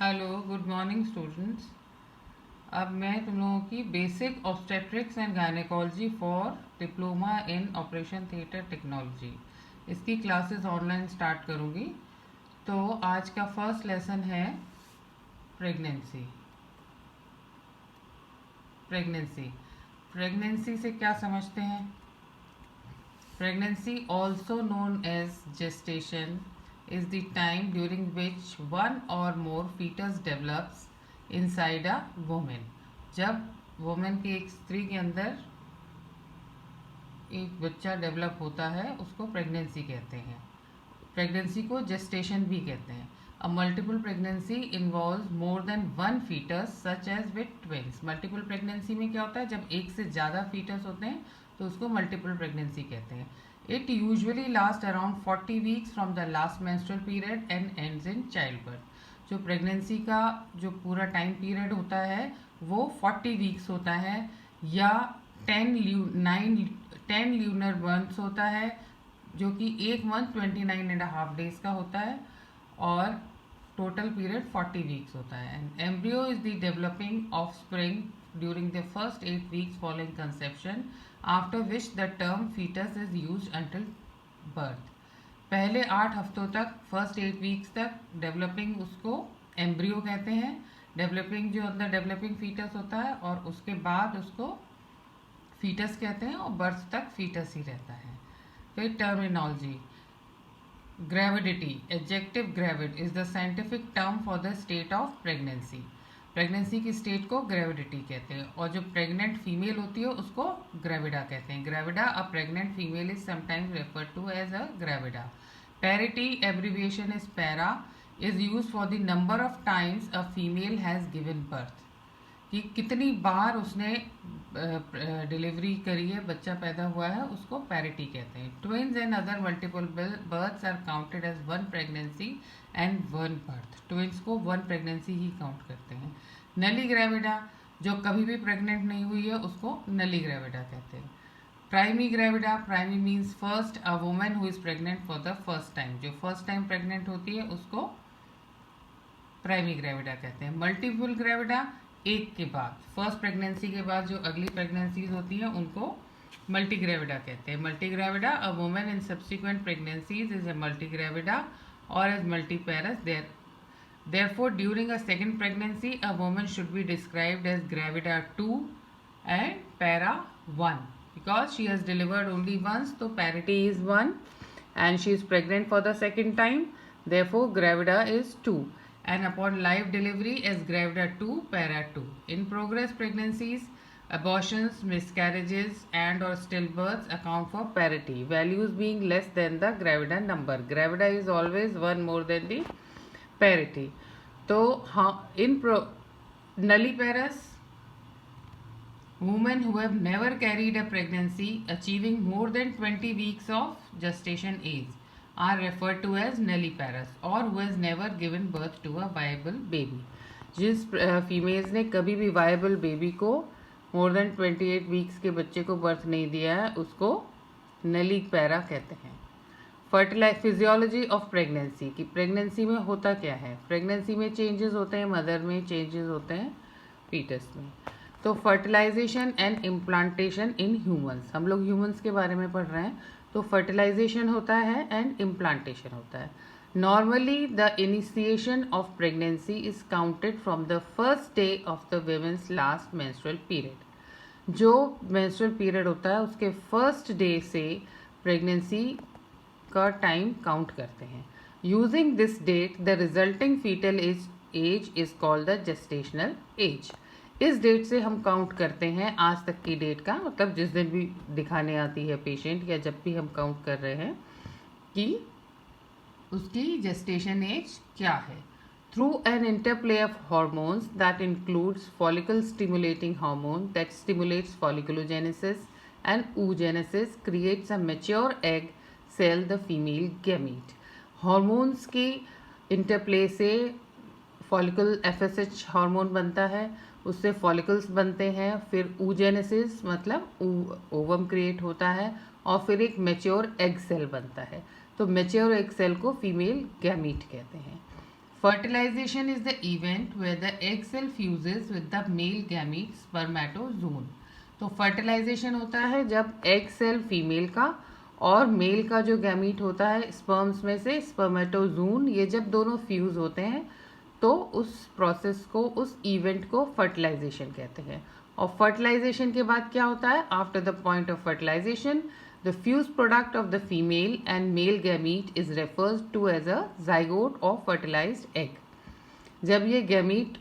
Hello, good morning students. अब मैं तुम लोगों की basic obstetrics and gynaecology for diploma in operation theatre technology इसकी क्लासेस ऑनलाइन स्टार्ट करूँगी। तो आज का फर्स्ट लेसन है प्रेगनेंसी। प्रेगनेंसी प्रेगनेंसी से क्या समझते हैं? Pregnancy, also known as gestation, is the time during which one or more fetus develops inside a woman. जब वुमेन की एक स्त्री के अंदर एक बच्चा डेवलप होता है उसको प्रेगनेंसी कहते हैं। प्रेगनेंसी को जेस्टेशन भी कहते हैं। A multiple pregnancy involves more than one foetus such as with twins. Multiple pregnancy में क्या होता है? जब एक से ज़्यादा फीटस होते हैं तो उसको मल्टीपल प्रेगनेंसी कहते हैं। It usually last around 40 weeks from the last menstrual period and ends in child birth. जो प्रेगनेंसी का जो पूरा टाइम पीरियड होता है वो 40 वीक्स होता है या 10 ल्यूनर मंथ्स होता है, जो कि एक मंथ 29.5 डेज का होता है और टोटल पीरियड 40 वीक्स होता है। And embryo is the developing of spring during the first 8 weeks following conception, after which the term foetus is use until birth. पहले 8 हफ्तों तक, फर्स्ट 8 वीक्स तक डेवलपिंग उसको एम्ब्रियो कहते हैं। डेवलपिंग जो अंदर डेवलपिंग फीटस होता है, और उसके बाद उसको फीटस कहते हैं और बर्थ तक फीटस ही रहता है। फिर terminology. Gravidity, adjective gravid is the scientific term for the state of pregnancy. Pregnancy की स्टेट को ग्रेविडिटी कहते हैं, और जो प्रेग्नेंट फीमेल होती है उसको ग्रेविडा कहते हैं। Gravida, a pregnant female is sometimes referred to as a gravida. Parity, abbreviation is para, is use for the number of times a female has given birth, कि कितनी बार उसने डिलीवरी करी है, बच्चा पैदा हुआ है, उसको पैरिटी कहते हैं। Twins and other multiple births are counted as one pregnancy and one birth. Twins को वन प्रेगनेंसी ही काउंट करते हैं। नली ग्रेविडा, जो कभी भी प्रेग्नेंट नहीं हुई है उसको नली ग्रेविडा कहते हैं। Primi gravida, primi means first, a woman who is pregnant for the first time. जो फर्स्ट टाइम प्रेग्नेंट होती है उसको प्राइमी ग्रेविडा कहते हैं। मल्टीपल ग्रेविडा, एक के बाद, फर्स्ट प्रेगनेंसी के बाद जो अगली प्रेगनेंसीज होती हैं उनको मल्टीग्रेविडा कहते हैं। Multigravida, a woman in subsequent pregnancies is a multigravida और as multiparous. Therefore, during a second pregnancy, a woman should be described as gravida 2 and para 1, because she has delivered only once, so parity is 1, and she is pregnant for the second time, therefore gravida is 2, and upon live delivery as gravida 2 para 2. In progress pregnancies, abortions, miscarriages and or stillbirths account for parity, values being less than the gravida number. Gravida is always one more than the parity. तो हाँ, इन नलीपेरस, women who have never carried a pregnancy achieving more than 20 weeks of gestation age are referred to as nulliparous, or who has never given birth to a viable baby। जिस females ने कभी भी viable baby को, more than 28 weeks के बच्चे को birth नहीं दिया है, उसको नलीपैरा कहते हैं। फिजियोलॉजी ऑफ प्रेगनेंसी, कि प्रेगनेंसी में होता क्या है। प्रेगनेंसी में चेंजेस होते हैं, मदर में चेंजेस होते हैं, फीटस में। तो fertilisation and implantation in humans, हम लोग ह्यूमंस के बारे में पढ़ रहे हैं, तो फर्टिलाइजेशन होता है एंड इम्प्लांटेशन होता है। Normally the initiation of pregnancy is counted from the first day of the women's last menstrual period. जो मेंस्ट्रुअल पीरियड होता है उसके फर्स्ट डे से प्रेगनेंसी का टाइम काउंट करते हैं। Using this date the resulting foetal age is called the gestational age. इस डेट से हम काउंट करते हैं आज तक की डेट का, मतलब जिस दिन भी दिखाने आती है पेशेंट, या जब भी हम काउंट कर रहे हैं कि उसकी जेस्टेशन एज क्या है। Through an interplay of hormones that includes follicle stimulating hormone that stimulates folliculogenesis and oogenesis creates a mature egg cell the female gamete. Hormones की इंटरप्ले से फॉलिकल FSH हार्मोन बनता है, उससे फॉलिकल्स बनते हैं, फिर oogenesis मतलब ओवम क्रिएट होता है, और फिर एक मैच्योर एग सेल बनता है। तो मैच्योर एग सेल को फीमेल गैमीट कहते हैं। Fertilization is the event where the egg cell fuses with the male gamete spermatozoon. तो फर्टिलाइजेशन होता है जब एग सेल फीमेल का और मेल का जो गैमीट होता है स्पर्म्स में से स्पर्मेटोजून, ये जब दोनों फ्यूज होते हैं तो उस प्रोसेस को, उस इवेंट को फर्टिलाइजेशन कहते हैं. और फर्टिलाइजेशन के बाद क्या होता है? After the point of fertilisation the fuse product of the female and male gamete is referred to as a zygote of fertilised egg. जब ये गैमीट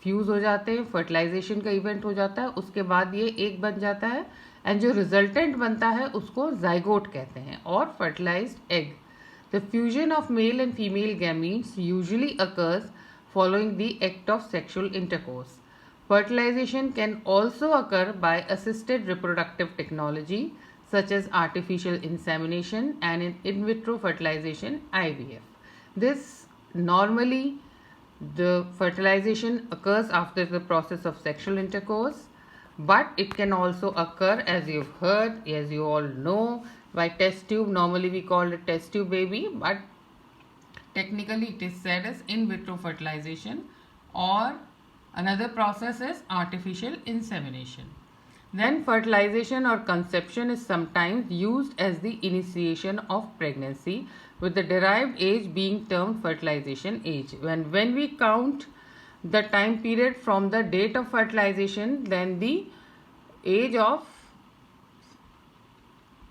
फ्यूज हो जाते हैं, फर्टिलाइजेशन का इवेंट हो जाता है, उसके बाद ये एग बन जाता है एंड जो रिजल्टेंट बनता है उसको जाइगोट कहते हैं और fertilised egg. The fusion of male and female gametes usually occurs following the act of sexual intercourse. Fertilization can also occur by assisted reproductive technology such as artificial insemination and in vitro fertilization (IVF). This normally the fertilization occurs after the process of sexual intercourse, but it can also occur, as you've heard, as you all know, by test tube. Normally we call it test tube baby, but technically it is said as in vitro fertilization, or another process is artificial insemination. Then fertilization or conception is sometimes used as the initiation of pregnancy, with the derived age being termed fertilization age. When we count the time period from the date of fertilization, then the age of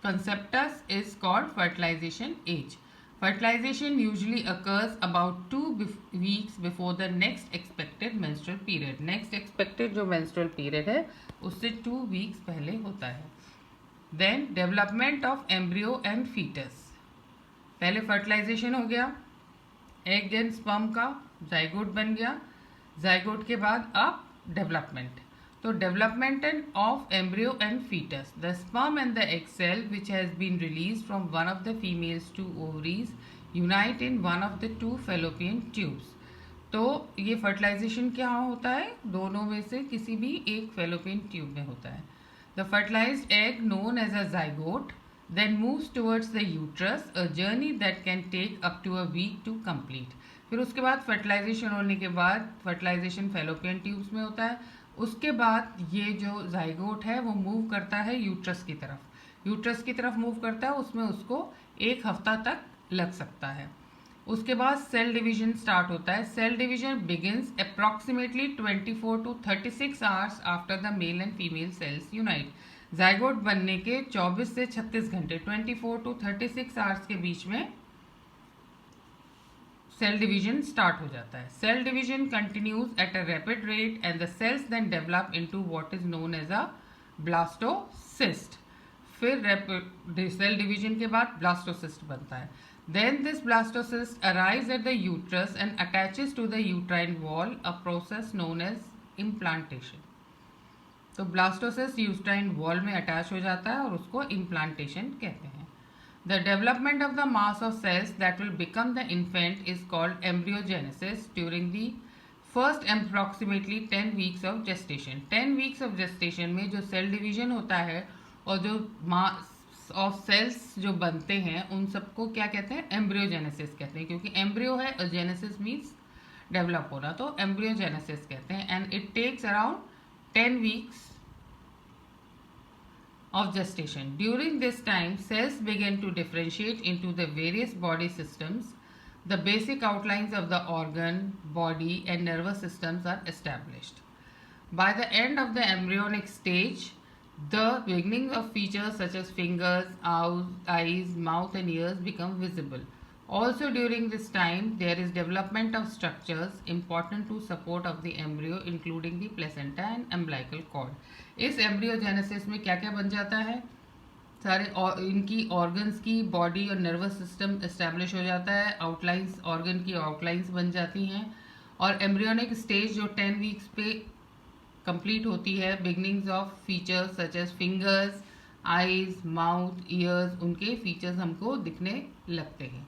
conceptus is called fertilization age. Fertilization usually occurs about 2 weeks before the next expected menstrual period. Next expected जो menstrual period है उससे 2 weeks पहले होता है. Then development of embryo and fetus. पहले fertilization हो गया, egg and sperm का zygote बन गया, zygote के बाद अब development. So development of embryo and fetus. The sperm and the egg cell which has been released from one of the female's 2 ovaries unite in one of the 2 fallopian tubes. तो ये fertilization क्या होता है? दोनों में से किसी भी एक fallopian tube में होता है. The fertilized egg, known as a zygote, then moves towards the uterus, a journey that can take up to a week to complete. फिर उसके बाद fertilization होने के बाद fertilization fallopian tubes में होता है. उसके बाद ये जो जाइगोट है वो मूव करता है यूट्रस की तरफ. यूट्रस की तरफ मूव करता है, उसमें उसको 1 हफ्ता तक लग सकता है. उसके बाद सेल डिवीजन स्टार्ट होता है. Cell division begins approximately 24 to 36 hours after the male and female cells unite. Zygote बनने के 24 से 36 घंटे 24 to 36 आवर्स के बीच में सेल डिवीजन स्टार्ट हो जाता है. Cell division continues at a rapid rate and the cells then develop into what is known as a blastocyst. फिर सेल डिवीजन के बाद ब्लास्टोसिस्ट बनता है. Then this blastocyst arise at the uterus and attaches to the uterine wall, a process known as implantation. तो blastocyst uterine wall में attach हो जाता है और उसको इम्प्लांटेशन कहते हैं. The development of the mass of cells that will become the infant is called embryogenesis during the first approximately 10 weeks of gestation. 10 weeks of gestation में जो cell division होता है और जो mass of cells जो बनते हैं उन सबको क्या कहते हैं? embryogenesis कहते हैं, क्योंकि embryo है और genesis means develop होना, तो embryogenesis कहते हैं. And it takes around 10 weeks of gestation. During this time, cells begin to differentiate into the various body systems. The basic outlines of the organ, body, and nervous systems are established. By the end of the embryonic stage, the beginning of features such as fingers, eyes, mouth, and ears become visible. Also during this time, there is development of structures important to support of the embryo, including the placenta and umbilical cord. इस embryogenesis में क्या क्या बन जाता है? सारे इनकी organs की बॉडी और नर्वस सिस्टम एस्टेब्लिश हो जाता है. आउटलाइंस, ऑर्गन की आउटलाइंस बन जाती हैं. और एम्ब्रियोनिक स्टेज जो 10 वीक्स पे कंप्लीट होती है, beginnings of features such as fingers, eyes, mouth, ears, उनके फीचर्स हमको दिखने लगते हैं.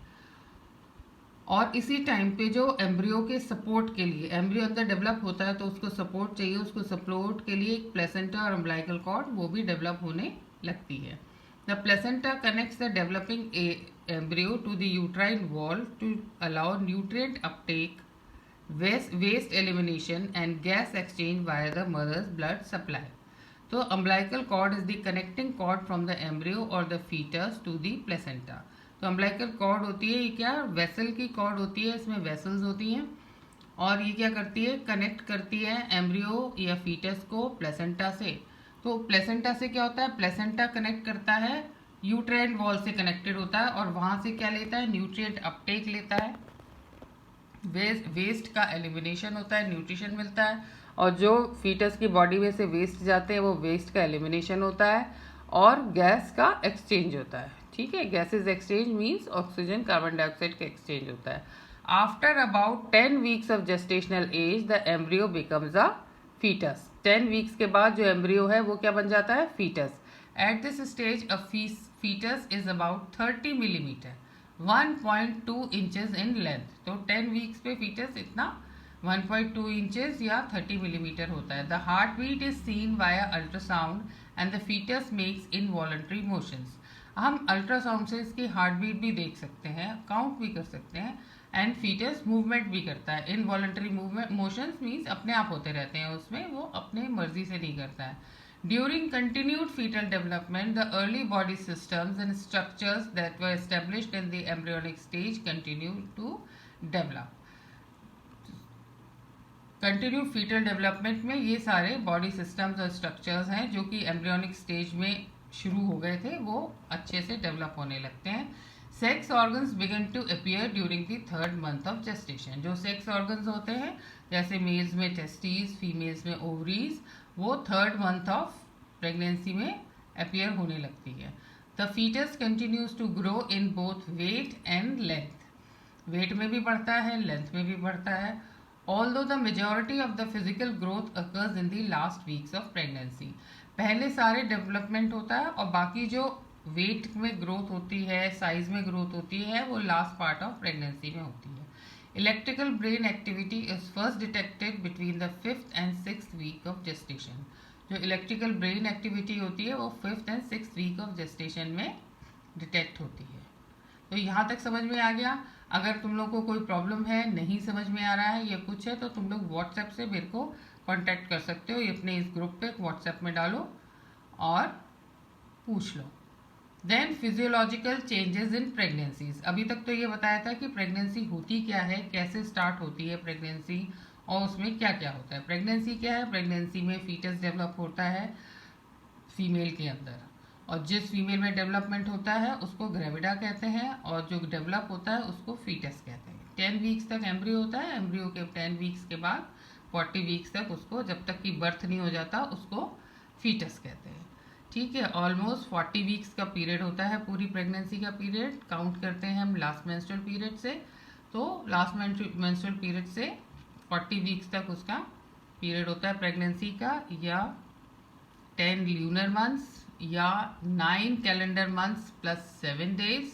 और इसी टाइम पे जो एम्ब्रियो के सपोर्ट के लिए, एम्ब्रियो अंदर डेवलप होता है तो उसको सपोर्ट चाहिए, उसको सपोर्ट के लिए एक प्लेसेंटा और अम्बिलिकल कॉर्ड वो भी डेवलप होने लगती है. The placenta connects the developing embryo to the uterine wall to allow nutrient uptake waste elimination and gas exchange via the mother's blood supply. तो umbilical cord is the connecting cord from the embryo or the fetus to the placenta. तो umbilical cord होती है ये क्या vessel की cord होती है, इसमें वेसल्स होती हैं और ये क्या करती है कनेक्ट करती है एम्ब्रियो या फीटस को प्लेसेंटा से। तो प्लेसेंटा से क्या होता है, प्लेसेंटा कनेक्ट करता है यूट्राइन वॉल से कनेक्टेड होता है और वहाँ से क्या लेता है न्यूट्रिएंट अपटेक लेता है, वेस्ट का एलिमिनेशन होता है, न्यूट्रिशन मिलता है और जो फीटस की बॉडी में से वेस्ट जाते हैं वो वेस्ट का एलिमिनेशन होता है और गैस का एक्सचेंज होता है। ठीक है, gases exchange means oxygen carbon dioxide का एक्सचेंज होता है। After about 10 weeks of gestational age the embryo becomes a foetus. 10 weeks के बाद जो एम्ब्रियो है वो क्या बन जाता है, foetus. At this stage a foetus is about 30 millimetre 1.2 inches in length. तो 10 वीक्स पे फीटस इतना 1.2 इंचेस या 30 मिलीमीटर होता है। The heartbeat is seen via ultrasound and the foetus makes involuntary motions. हम अल्ट्रासाउंड से इसकी हार्ट बीट भी देख सकते हैं, काउंट भी कर सकते हैं एंड फीटस मूवमेंट भी करता है। इनवॉलंटरी मूवमेंट मोशंस मीन्स अपने आप होते रहते हैं, उसमें वो अपने मर्जी से नहीं करता है। During continued fetal development, the early body systems and structures that were established in the embryonic stage continue to develop. Continued fetal development में ये सारे body systems और structures हैं जो कि embryonic stage में शुरू हो गए थे, वो अच्छे से develop होने लगते हैं। Sex organs begin to appear during the 3rd month of gestation. जो sex organs होते हैं जैसे मेल्स में टेस्टिस, फीमेल्स में ओवरीज, वो 3rd मंथ ऑफ प्रेगनेंसी में अपीयर होने लगती है। The foetus continues to grow in both weight and length. Weight में भी बढ़ता है, लेंथ में भी बढ़ता है। Although the majority of the physical growth occurs in the last weeks of pregnancy. पहले सारे डेवलपमेंट होता है और बाकी जो वेट में ग्रोथ होती है, साइज में ग्रोथ होती है, वो लास्ट पार्ट ऑफ प्रेगनेंसी में होती है। Electrical brain activity is first detected between the 5th and 6th week of gestation. जो इलेक्ट्रिकल ब्रेन एक्टिविटी होती है वो 5th and 6th week of gestation में डिटेक्ट होती है। तो यहाँ तक समझ में आ गया। अगर तुम लोग को कोई प्रॉब्लम है, नहीं समझ में आ रहा है या कुछ है तो तुम लोग व्हाट्सएप से मेरे को कांटेक्ट कर सकते हो। ये अपने इस ग्रुप पे व्हाट्सएप में डालो और पूछ लो। Then physiological changes in pregnancies. अभी तक तो ये बताया था कि प्रेगनेंसी होती क्या है, कैसे स्टार्ट होती है प्रेगनेंसी और उसमें क्या क्या होता है। प्रेगनेंसी क्या है, प्रेगनेंसी में फीटस डेवलप होता है फीमेल के अंदर और जिस फीमेल में डेवलपमेंट होता है उसको ग्रेविडा कहते हैं और जो डेवलप होता है उसको फीटस कहते हैं। 10 वीक्स तक एम्ब्रियो होता है, एम्ब्रियो के 10 वीक्स के बाद 40 वीक्स तक उसको, जब तक कि बर्थ नहीं हो जाता, उसको फीटस कहते हैं। ठीक है, ऑलमोस्ट 40 वीक्स का पीरियड होता है, पूरी प्रेगनेंसी का पीरियड काउंट करते हैं हम लास्ट मेंस्ट्रुअल पीरियड से। तो लास्ट मेंस्ट्रुअल पीरियड से 40 वीक्स तक उसका पीरियड होता है प्रेगनेंसी का, या 10 ल्यूनर मंथ्स या 9 कैलेंडर मंथ्स प्लस 7 डेज।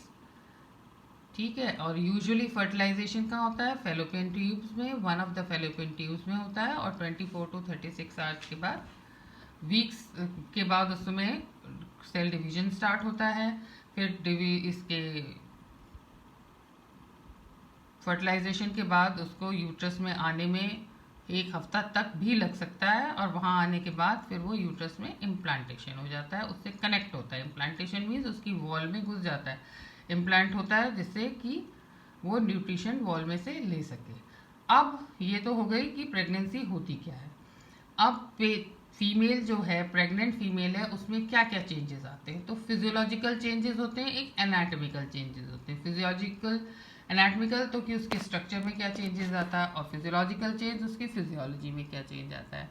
ठीक है, और यूजुअली फर्टिलाइजेशन कहाँ होता है, फेलोपियन ट्यूब्स में, one of the fallopian tubes में होता है और 24 to 36 आवर्स के बाद, वीक्स के बाद उसमें सेल डिवीजन स्टार्ट होता है। फिर इसके फर्टिलाइजेशन के बाद उसको यूट्रस में आने में 1 हफ्ता तक भी लग सकता है और वहाँ आने के बाद फिर वो यूट्रस में इम्प्लांटेशन हो जाता है, उससे कनेक्ट होता है। इम्प्लांटेशन मीन्स उसकी वॉल में घुस जाता है, इम्प्लांट होता है जिससे कि वो न्यूट्रिशन वॉल में से ले सके। अब ये तो हो गई कि प्रेगनेंसी होती क्या है। अब फीमेल जो है, प्रेग्नेंट फीमेल है, उसमें क्या क्या चेंजेस आते हैं। तो फिजियोलॉजिकल चेंजेस होते हैं, एक एनाटॉमिकल चेंजेस होते हैं। फिजियोलॉजिकल एनाटॉमिकल तो कि उसके स्ट्रक्चर में क्या चेंजेस आता है और फिजियोलॉजिकल चेंज उसकी फिजियोलॉजी में क्या चेंज आता है।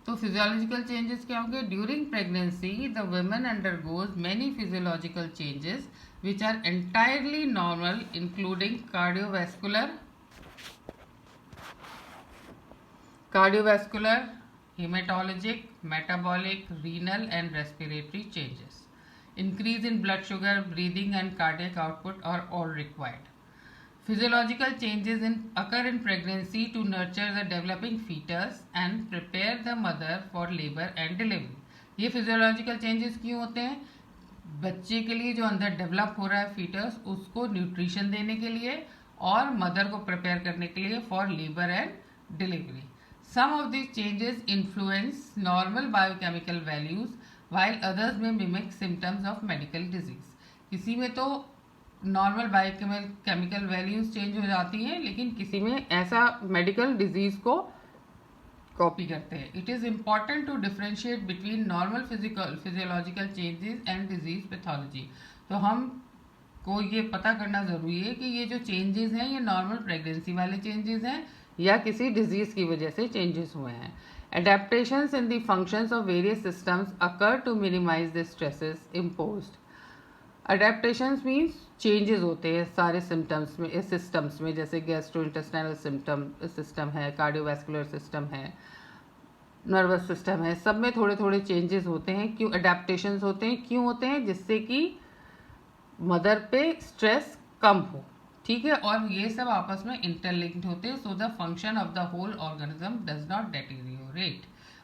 तो फिजियोलॉजिकल चेंजेस क्या होंगे, during pregnancy the women undergoes many physiological changes which are entirely normal including cardiovascular, hematologic, metabolic, renal and respiratory changes. Increase in blood sugar, breathing and cardiac output are all required. Physiological changes occur in pregnancy to nurture the developing fetus and prepare the mother for labor and delivery. ये physiological changes क्यों होते हैं, बच्चे के लिए जो अंदर develop हो रहा है फीटस, उसको न्यूट्रिशन देने के लिए और मदर को प्रिपेयर करने के लिए for labour and delivery. Some of these changes influence normal biochemical values while others may mimic symptoms of medical disease. किसी में तो नॉर्मल बायोकेमिकल वैल्यूज चेंज हो जाती हैं, लेकिन किसी में ऐसा मेडिकल डिजीज को कॉपी करते हैं. It is important to differentiate between normal physiological changes and disease pathology. तो हम को ये पता करना ज़रूरी है कि ये जो चेंजेस हैं ये नॉर्मल प्रेगनेंसी वाले चेंजेस हैं या किसी डिजीज़ की वजह से चेंजेस हुए हैं. Adaptations in the functions of various systems occur to minimize the stresses imposed. Adaptations means changes होते हैं सारे symptoms में, इस systems में, जैसे gastrointestinal system है, cardiovascular system है, nervous system है, सब में थोड़े थोड़े changes होते हैं. क्यों adaptations होते हैं? क्यों होते हैं? जिससे कि मदर पे स्ट्रेस कम हो. ठीक है, और ये सब आपस में इंटरलिंक्ड होते हैं. So the function of the whole organism does not deteriorate,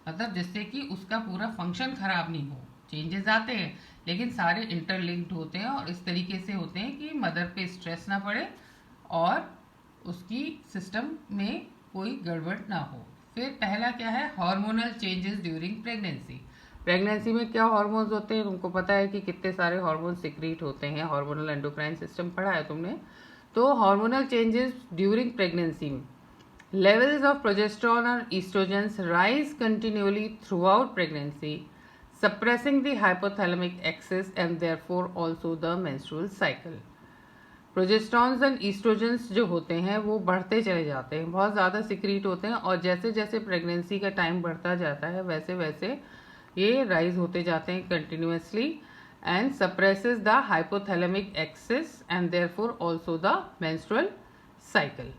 मतलब जिससे कि उसका पूरा फंक्शन खराब नहीं हो. चेंजेस आते हैं लेकिन सारे इंटरलिंक्ड होते हैं और इस तरीके से होते हैं कि मदर पे स्ट्रेस ना पड़े और उसकी सिस्टम में कोई गड़बड़ ना हो. फिर पहला क्या है? Hormonal changes during pregnancy. Pregnancy में क्या हार्मोन्स होते हैं? तुमको पता है कि कितने सारे हार्मोन सिक्रीट होते हैं. हार्मोनल एंडोक्राइन सिस्टम पढ़ा है तुमने. तो हार्मोनल चेंजेस ड्यूरिंग प्रेगनेंसी में लेवल्स ऑफ प्रोजेस्टेरॉन और estrogens rise continuously through pregnancy, suppressing the hypothalamic axis and therefore also the menstrual cycle. Progesterones and estrogens जो होते हैं वो बढ़ते चले जाते हैं, बहुत ज़्यादा सिक्रीट होते हैं, और जैसे जैसे प्रेगनेंसी का टाइम बढ़ता जाता है वैसे वैसे ये राइज होते जाते हैं continuously and suppresses the hypothalamic axis and therefore also the menstrual cycle.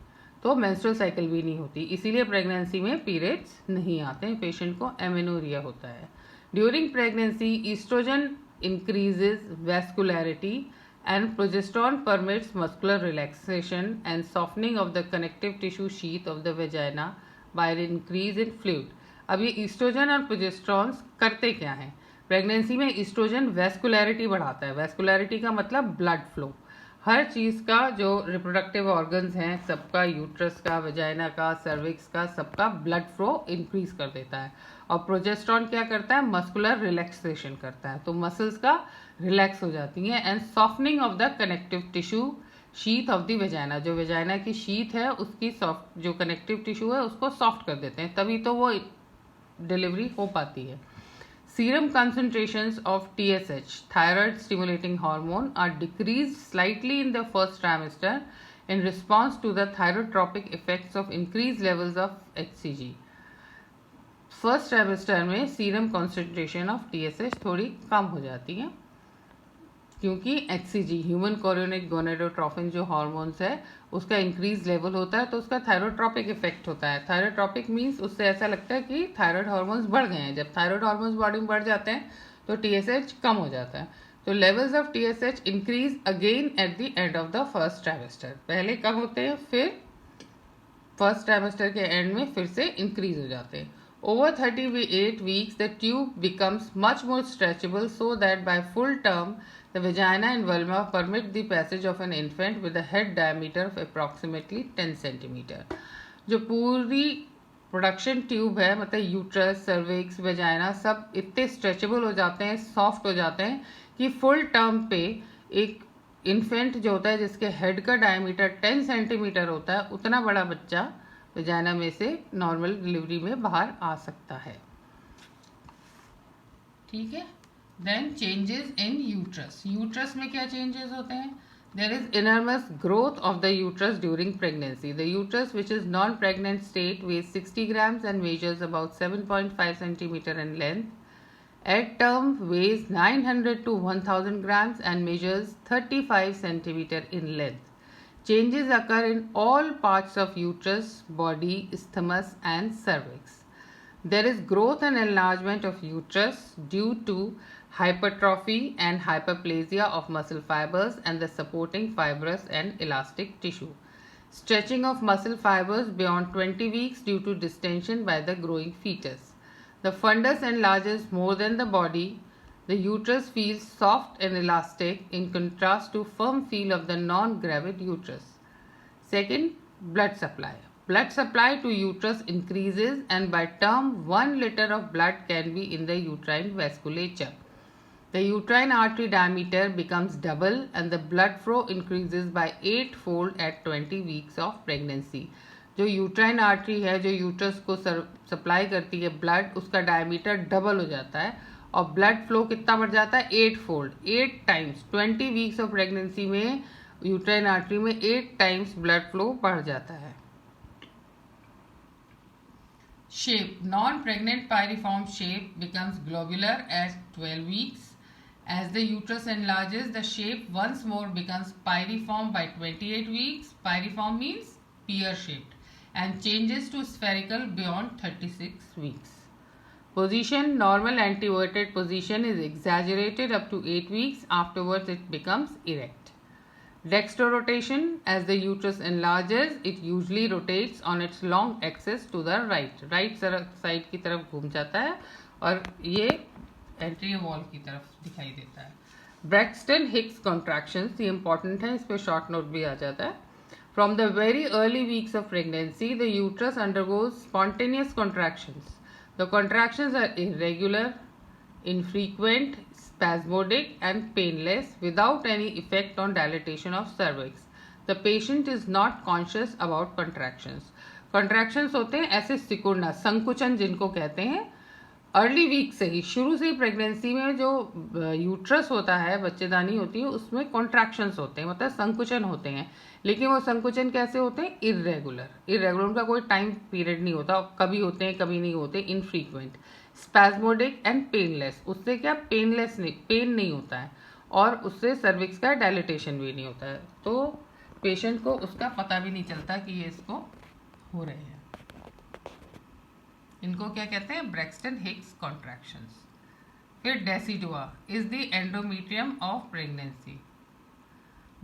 तो menstrual cycle भी नहीं होती, इसीलिए प्रेगनेंसी में पीरियड्स नहीं आते हैं. पेशेंट को एमेनोरिया होता है. During pregnancy oestrogen increases vascularity and progesterone permits muscular relaxation and softening of the connective tissue sheath of the vagina by an increase in fluid. अब ये ईस्ट्रोजन और प्रोजेस्टेरॉन करते क्या हैं? प्रेगनेंसी में ईस्ट्रोजन वेस्कुलैरिटी बढ़ाता है. वेस्कुलैरिटी का मतलब ब्लड फ्लो. हर चीज़ का जो रिप्रोडक्टिव ऑर्गन्स हैं सबका, यूट्रस का, वेजाइना का, सर्विक्स का, सबका ब्लड फ्लो इंक्रीज कर देता है. और प्रोजेस्टेरॉन क्या करता है? मस्कुलर रिलैक्सेशन करता है, तो मसल्स का रिलैक्स हो जाती हैं. And softening of the connective tissue sheath of the vagina, जो वेजाइना की शीथ है उसकी सॉफ्ट, जो कनेक्टिव टिश्यू है उसको सॉफ्ट कर देते हैं, तभी तो वो डिलीवरी हो पाती है. Serum concentrations of TSH, thyroid stimulating hormone, are decreased slightly in the first trimester in response to the thyrotropic effects of increased levels of HCG. First trimester में सीरम कॉन्सेंट्रेशन ऑफ TSH थोड़ी कम हो जाती है क्योंकि HCG, human chorionic gonadotrophin जो hormones है उसका increase level होता है, तो उसका थायरोट्रॉपिक इफेक्ट होता है. थायरोट्रॉपिक मीन्स उससे ऐसा लगता है कि थायराइड हार्मोन्स बढ़ गए हैं. जब थायराइड हार्मोन्स बॉडी में बढ़ जाते हैं तो TSH कम हो जाता है. तो levels of TSH increase again at the end of the first trimester. पहले कम होते हैं, फिर फर्स्ट ट्राइमेस्टर के एंड में फिर से इंक्रीज हो जाते हैं. Over 38 weeks, the tube becomes much more stretchable so that by full term, the vagina and vulva permit the passage of an infant with a head diameter of approximately 10 centimeter. जो पूरी production tube है, मतलब uterus, cervix, vagina, सब इतने stretchable हो जाते हैं, soft हो जाते हैं कि फुल टर्म पे एक इन्फेंट जो होता है जिसके हेड का डायमीटर 10 सेंटीमीटर होता है, उतना बड़ा बच्चा वेजाइना में से नॉर्मल डिलीवरी में बाहर आ सकता है. ठीक है. Then changes in uterus. Uterus में क्या चेंजेस होते हैं? There is enormous growth of the uterus during pregnancy. The uterus, which is non-pregnant state, weighs 60 grams and measures about 7.5 centimeter in length. At term, weighs 900 to 1000 grams and measures 35 centimeter in length. Changes occur in all parts of uterus, body, isthmus and cervix. There is growth and enlargement of uterus due to hypertrophy and hyperplasia of muscle fibers and the supporting fibrous and elastic tissue. Stretching of muscle fibers beyond 20 weeks due to distension by the growing fetus. The fundus enlarges more than the body. The uterus feels soft and elastic in contrast to firm feel of the non-gravid uterus. Second, blood supply. Blood supply to uterus increases, and by term 1 liter of blood can be in the uterine vasculature. The uterine artery diameter becomes double and the blood flow increases by 8-fold at 20 weeks of pregnancy. जो uterine artery है, जो uterus को supply करती है blood, उसका diameter double हो जाता है और ब्लड फ्लो कितना बढ़ जाता है? 8-फोल्ड, 8 टाइम्स। 20 वीक्स ऑफ प्रेगनेंसी में यूट्राइन आर्टरी में 8 टाइम्स ब्लड फ्लो बढ़ जाता है। Shape. Non-pregnant pyriform shape becomes globular at 12 weeks. As the uterus enlarges, the shape once more becomes pyriform by 28 weeks. Pyriform means pear-shaped and changes to spherical beyond 36 weeks. Position. Normal anteverted position is exaggerated up to 8 weeks. Afterwards, it becomes erect. Dextrorotation. As the uterus enlarges, it usually rotates on its long axis to the right. Right side की तरफ घूम जाता है और ये entry wall की तरफ दिखाई देता है। ब्रैक्सटन हिक्स कॉन्ट्रैक्शंस, ये इंपॉर्टेंट है, इस पर शॉर्ट नोट भी आ जाता है। From the very early weeks of pregnancy the uterus undergoes spontaneous contractions. The contractions are irregular, infrequent, spasmodic and painless without any effect on dilatation of cervix. The patient is not conscious about contractions. Contractions होते हैं ऐसे सिकुड़ना, संकुचन जिनको कहते हैं, early week से ही, शुरू से ही प्रेगनेंसी में जो यूट्रस होता है, बच्चेदानी होती है, उसमें कॉन्ट्रैक्शंस होते हैं, मतलब संकुचन होते हैं। लेकिन वो संकुचन कैसे होते हैं? इरेगुलर, उनका कोई टाइम पीरियड नहीं होता, कभी होते हैं कभी नहीं होते, इनफ्रीक्वेंट। स्पैस्मोडिक एंड पेनलेस, उससे क्या पेनलेस नहीं, पेन नहीं होता है और उससे सर्विक्स का डायलिटेशन भी नहीं होता है, तो पेशेंट को उसका पता भी नहीं चलता कि ये इसको हो रहे हैं। इनको क्या कहते हैं? Braxton Hicks contractions. फिर decidua is the endometrium of pregnancy.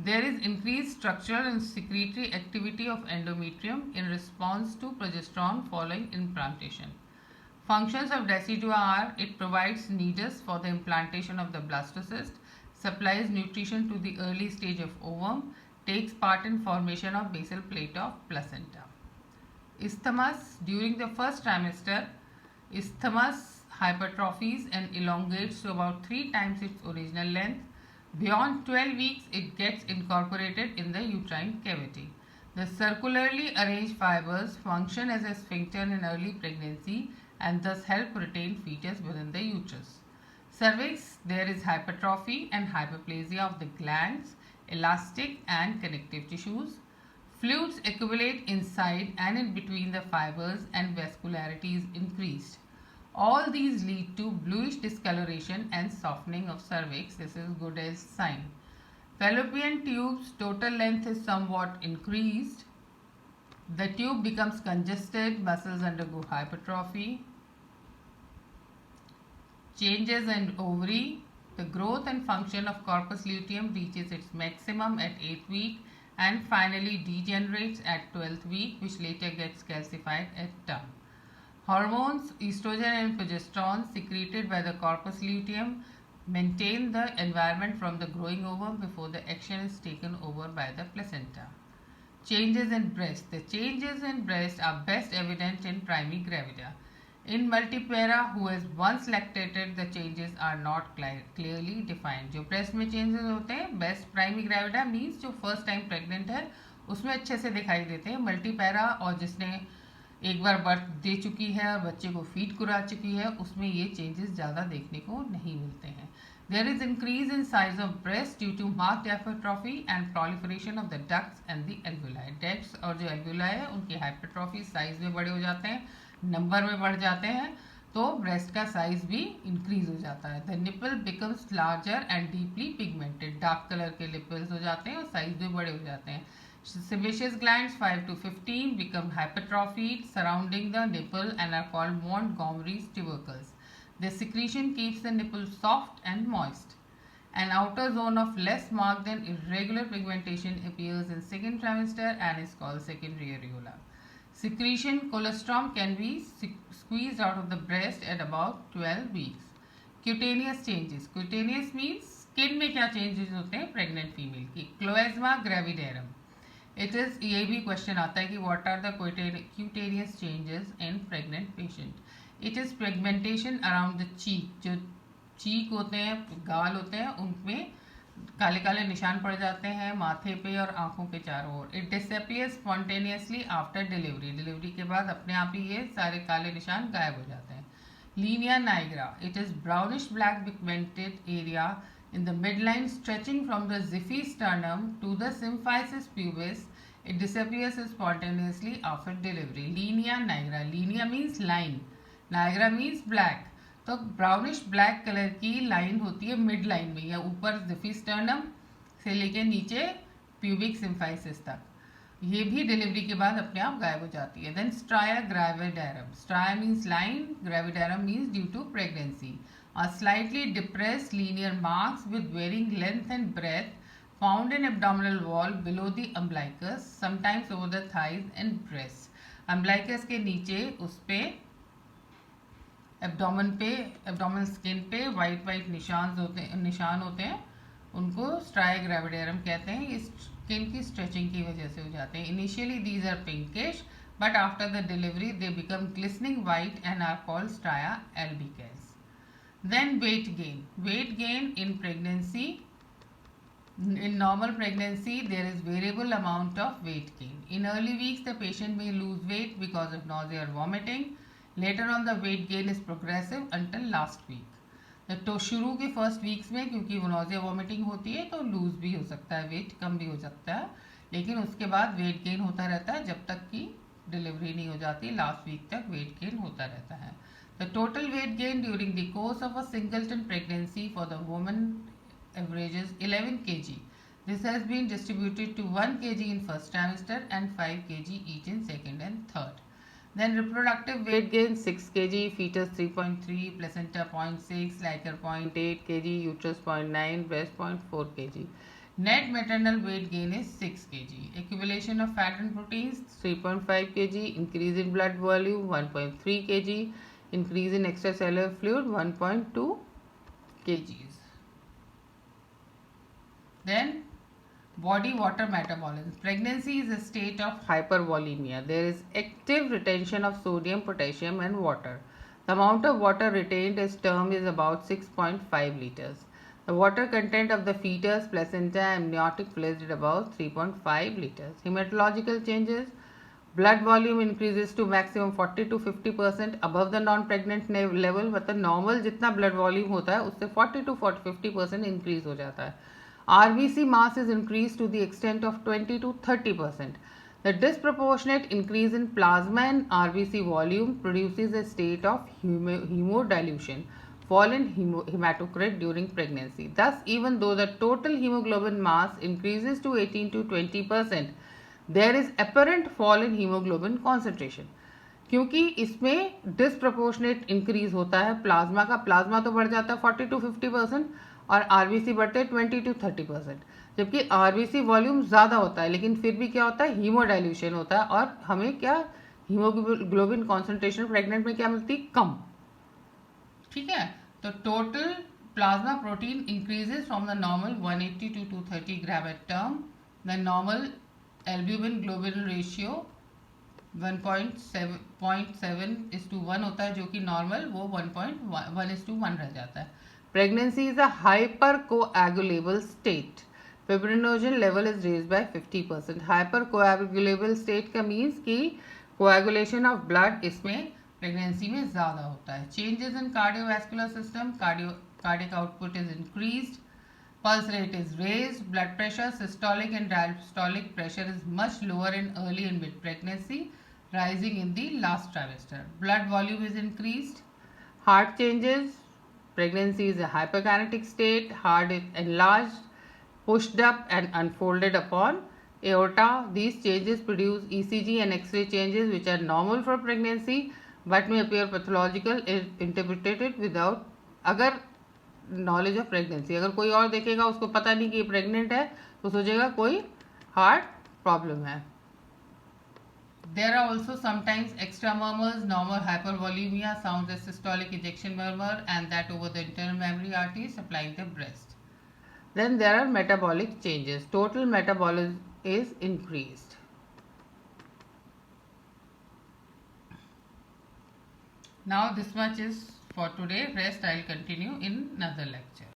There is increased structural and secretory activity of endometrium in response to progesterone following implantation. Functions of decidua are: it provides nidus for the implantation of the blastocyst, supplies nutrition to the early stage of ovum, takes part in formation of basal plate of placenta. Isthmus. During the first trimester, isthmus hypertrophies and elongates to about 3 times its original length. Beyond 12 weeks, it gets incorporated in the uterine cavity. The circularly arranged fibers function as a sphincter in early pregnancy and thus help retain fetus within the uterus. Cervix. There is hypertrophy and hyperplasia of the glands, elastic and connective tissues. Fluids accumulate inside and in between the fibers and vascularity is increased. All these lead to bluish discoloration and softening of cervix. This is good as sign. Fallopian tubes, total length is somewhat increased. The tube becomes congested, muscles undergo hypertrophy. Changes in ovary. The growth and function of corpus luteum reaches its maximum at 8th week and finally degenerates at 12th week, which later gets calcified at term. Hormones, estrogen and progesterone secreted by the corpus luteum maintain the environment from the growing ovum before the action is taken over by the placenta. Changes in breast. The changes in breast are best evident in primigravida. In multipara who has once lactated, the changes are not clearly defined. जो breast में changes होते हैं, best primigravida means जो first time pregnant है उसमें अच्छे से दिखाई देते हैं। multipara और जिसने एक बार बर्थ दे चुकी है और बच्चे को फीड करा चुकी है, उसमें ये चेंजेस ज़्यादा देखने को नहीं मिलते हैं। There is increase in size of breast due to marked hypertrophy and proliferation of the ducts and the alveoli. Ducts और जो एल्वुलाई है उनकी हाइपरट्रॉफी, साइज में बड़े हो जाते हैं, नंबर में बढ़ जाते हैं, तो ब्रेस्ट का साइज भी इंक्रीज हो जाता है. The nipple becomes larger and deeply pigmented. Dark colour के निपल्स हो जाते हैं और साइज भी बड़े हो जाते हैं. Sebaceous glands 5 to 15 become hypertrophied surrounding the nipple and are called Montgomery's tubercles. The secretion keeps the nipple soft and moist. An outer zone of less marked and irregular pigmentation appears in second trimester and is called secondary areola. Secretion colostrum can be squeezed out of the breast at about 12 weeks. Cutaneous changes. Cutaneous means skin में क्या changes होते हैं pregnant female की. Cloasma gravidarum. It is, ये भी question आता है कि what are the cutaneous changes in pregnant patient. It is pigmentation around the cheek, जो चीक होते हैं, गाल होते हैं, उनमें काले काले निशान पड़ जाते हैं, माथे पे और आंखों के चारों ओर। It disappears spontaneously after delivery, delivery के बाद अपने आप ही ये सारे काले निशान गायब हो जाते हैं। Linea nigra, it is brownish black pigmented area in the midline stretching from the Ziphy sternum to the symphysis pubis. It disappears spontaneously after delivery. Linea nigra. Linea means line. Nigra means black. तो brownish black colour की line होती है mid line में, या ऊपर Zifi sternum से लेके नीचे प्यूबिक सिम्फाइसिस तक। ये भी डिलीवरी के बाद अपने आप गायब हो जाती है। Then striae gravidarum, striae means line, gravidarum means due to pregnancy. Are slightly depressed linear marks with varying length and breadth found in abdominal wall below the umbilicus, sometimes over the thighs and breasts. Umbilicus के नीचे उस पे abdominal skin पे white निशान होते हैं, उनको striae gravidarum कहते हैं। ये स्किन की स्ट्रेचिंग की वजह से हो जाते हैं। Initially these are pinkish, but after the delivery they become glistening white and are called striae albicans. Then weight gain. Weight gain in pregnancy. In normal pregnancy, there is variable amount of weight gain. In early weeks, the patient may lose weight because of nausea or vomiting. Later on, the weight gain is progressive until last week. तो शुरू के first weeks में क्योंकि वो nausea vomiting होती है तो loose भी हो सकता है, वेट कम भी हो सकता है, लेकिन उसके बाद वेट गेन होता रहता है जब तक कि डिलीवरी नहीं हो जाती। लास्ट वीक तक वेट गेन होता रहता है। The total weight gain during the course of a singleton pregnancy for the woman averages 11 kg. This has been distributed to 1 kg in first trimester and 5 kg each in second and third. Then reproductive weight gain 6 kg, fetus 3.3, placenta 0.6, liquor 0.8 kg, uterus 0.9, breast 0.4 kg. Net maternal weight gain is 6 kg. Accumulation of fat and proteins 3.5 kg, increase in blood volume 1.3 kg, increase in extracellular fluid 1.2 kgs. Then body water metabolism. Pregnancy is a state of hypervolemia. There is active retention of sodium, potassium and water. The amount of water retained is termed is about 6.5 liters. The water content of the fetus, placenta and amniotic fluid is about 3.5 liters. Hematological changes. Blood volume increases to maximum 40 to 50% above the non-pregnant level. मतलब normal जितना blood volume होता है उससे 40 to 50% increase हो जाता है। RBC mass is increased to the extent of 20 to 30%. The disproportionate increase in plasma and RBC volume produces a state of hemodilution, fall in hematocrit during pregnancy. Thus, even though the total hemoglobin mass increases to 18 to 20%, there is apparent fall in haemoglobin concentration, क्योंकि इसमें disproportionate increase होता है plasma का। Plasma तो बढ़ जाता है 40 to 50% और आरबीसी बढ़ते हैं 20 to 30%, जबकि आरबीसी वॉल्यूम ज़्यादा होता है, लेकिन फिर भी क्या होता है, हीमोडाइल्यूशन होता है और हमें क्या हीमोग्लोबिन कॉन्सेंट्रेशन प्रेग्नेंट में क्या मिलती, कम। ठीक है, तो total plasma protein increases from the normal 180 to 230 gram at term. The normal albumin globulin ratio 1.7:1 होता है, जो कि नॉर्मल वो 1.1:1 रह जाता है। Pregnancy is a hyper coagulable state. Fibrinogen level is raised bye 50%। Hyper coagulable state का means कि कोएगुलेशन ऑफ ब्लड इसमें प्रेगनेंसी में ज़्यादा होता है। Changes in cardiovascular system, cardiac output is increased, pulse rate is raised, blood pressure, systolic and diastolic pressure is much lower in early and mid pregnancy, rising in the last trimester. Blood volume is increased. Heart changes. Pregnancy is a hyperkinetic state. Heart is enlarged, pushed up and unfolded upon aorta. These changes produce ECG and X-ray changes which are normal for pregnancy but may appear pathological if interpreted without अगर knowledge of pregnancy. अगर कोई और देखेगा उसको पता नहीं कि pregnant है तो सोचेगा कोई हार्ट प्रॉब्लम है। There are also sometimes extra murmurs, normal hypervolemia, sound as systolic ejection murmur and that over the internal mammary artery supplying the breast. Then there are metabolic changes. Total metabolism is increased. Now this much is for today. Rest I'll continue in another lecture.